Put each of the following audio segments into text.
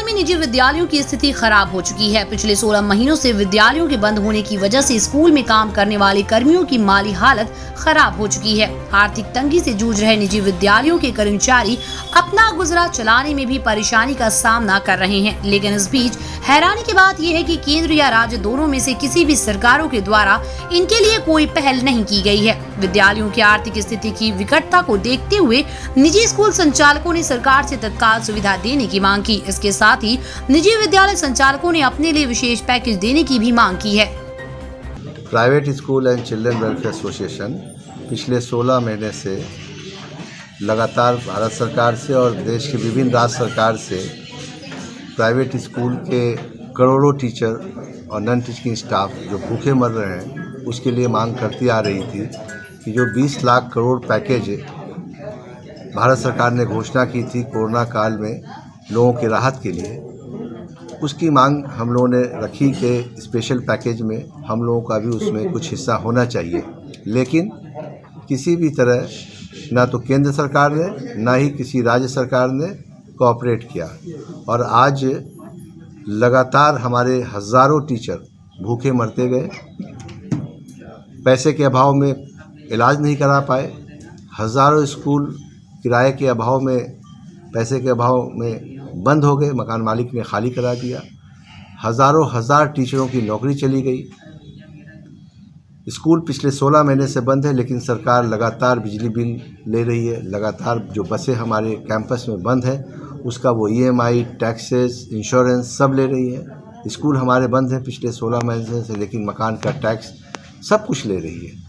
में निजी विद्यालयों की स्थिति खराब हो चुकी है। पिछले 16 महीनों से विद्यालयों के बंद होने की वजह से स्कूल में काम करने वाले कर्मियों की माली हालत खराब हो चुकी है। आर्थिक तंगी से जूझ रहे निजी विद्यालयों के कर्मचारी अपना गुजरा चलाने में भी परेशानी का सामना कर रहे हैं। लेकिन इस बीच हैरानी की बात यह है कि केंद्र या राज्य दोनों में से किसी भी सरकारों के द्वारा इनके लिए कोई पहल नहीं की गई है। विद्यालयों की आर्थिक स्थिति की विकटता को देखते हुए निजी स्कूल संचालकों ने सरकार से तत्काल सुविधा देने की मांग की। इसके साथ ही निजी विद्यालय संचालकों ने अपने लिए विशेष पैकेज देने की भी मांग की है। Private school and children welfare association पिछले 16 महीने से लगातार भारत सरकार से और देश की विभिन्न राज्य सरकार से प्राइवेट स्कूल के करोड़ों टीचर और नॉन टीचिंग स्टाफ जो भूखे मर रहे हैं उसके लिए मांग करती आ रही थी कि जो 20 लाख करोड़ पैकेज भारत सरकार ने घोषणा की थी कोरोना काल में लोगों की राहत के लिए, उसकी मांग हम लोगों ने रखी कि स्पेशल पैकेज में हम लोगों का भी उसमें कुछ हिस्सा होना चाहिए। लेकिन किसी भी तरह ना तो केंद्र सरकार ने ना ही किसी राज्य सरकार ने कोऑपरेट किया और आज लगातार हमारे हज़ारों टीचर भूखे मरते गए, पैसे के अभाव में इलाज नहीं करा पाए, हज़ारों स्कूल किराए के अभाव में पैसे के अभाव में बंद हो गए, मकान मालिक ने खाली करा दिया, हज़ार टीचरों की नौकरी चली गई। स्कूल पिछले 16 महीने से बंद है लेकिन सरकार लगातार बिजली बिल ले रही है, लगातार जो बसें हमारे कैंपस में बंद है उसका वो EMI, टैक्सेस, इंश्योरेंस सब ले रही है। स्कूल हमारे बंद हैं पिछले 16 महीने से लेकिन मकान का टैक्स सब कुछ ले रही है।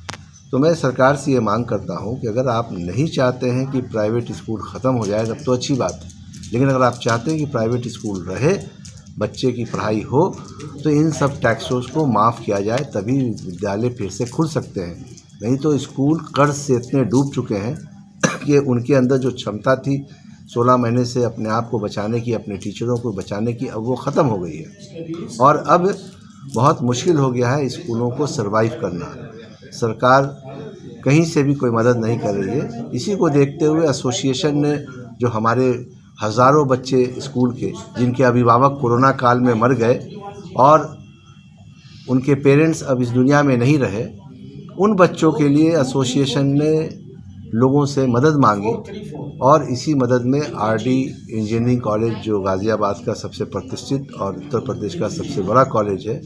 तो मैं सरकार से ये मांग करता हूँ कि अगर आप नहीं चाहते हैं कि प्राइवेट स्कूल ख़त्म हो जाए तब तो अच्छी बात है, लेकिन अगर आप चाहते हैं कि प्राइवेट स्कूल रहे, बच्चे की पढ़ाई हो, तो इन सब टैक्सों को माफ़ किया जाए तभी विद्यालय फिर से खुल सकते हैं। नहीं तो स्कूल कर्ज से इतने डूब चुके हैं कि उनके अंदर जो क्षमता थी 16 महीने से अपने आप को बचाने की, अपने टीचरों को बचाने की, अब वो ख़त्म हो गई है और अब बहुत मुश्किल हो गया है स्कूलों को सर्वाइव करना। सरकार कहीं से भी कोई मदद नहीं कर रही है। इसी को देखते हुए एसोसिएशन ने जो हमारे हज़ारों बच्चे स्कूल के जिनके अभिभावक कोरोना काल में मर गए और उनके पेरेंट्स अब इस दुनिया में नहीं रहे, उन बच्चों के लिए एसोसिएशन ने लोगों से मदद मांगी और इसी मदद में RD इंजीनियरिंग कॉलेज जो गाज़ियाबाद का सबसे प्रतिष्ठित और उत्तर प्रदेश का सबसे बड़ा कॉलेज है,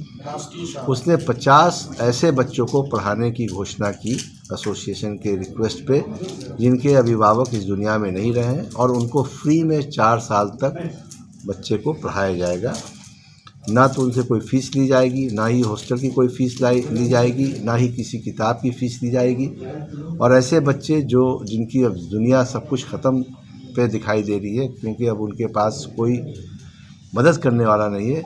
उसने 50 ऐसे बच्चों को पढ़ाने की घोषणा की एसोसिएशन के रिक्वेस्ट पे जिनके अभिभावक इस दुनिया में नहीं रहे हैं और उनको फ्री में 4 साल तक बच्चे को पढ़ाया जाएगा। ना तो उनसे कोई फ़ीस ली जाएगी, ना ही हॉस्टल की कोई फ़ीस ली जाएगी, ना ही किसी किताब की फ़ीस ली जाएगी। और ऐसे बच्चे जिनकी अब दुनिया सब कुछ ख़त्म पे दिखाई दे रही है क्योंकि अब उनके पास कोई मदद करने वाला नहीं है,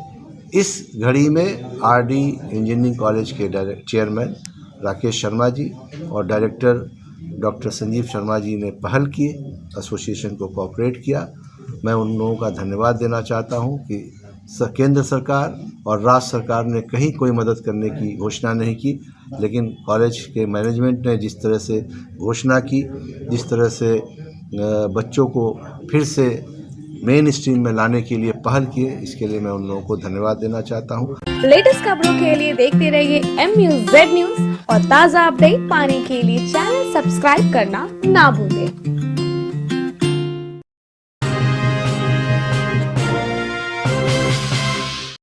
इस घड़ी में RD इंजीनियरिंग कॉलेज के चेयरमैन राकेश शर्मा जी और डायरेक्टर डॉक्टर संजीव शर्मा जी ने पहल की, एसोसिएशन को कोऑपरेट किया। मैं उन लोगों का धन्यवाद देना चाहता हूँ कि केंद्र सरकार और राज्य सरकार ने कहीं कोई मदद करने की घोषणा नहीं की, लेकिन कॉलेज के मैनेजमेंट ने जिस तरह से घोषणा की, जिस तरह से बच्चों को फिर से मेन स्ट्रीम में लाने के लिए पहल किए, इसके लिए मैं उन लोगों को धन्यवाद देना चाहता हूँ। लेटेस्ट खबरों के लिए देखते रहिए MUZ न्यूज़ और ताज़ा अपडेट पाने के लिए चैनल सब्सक्राइब करना ना भूलें।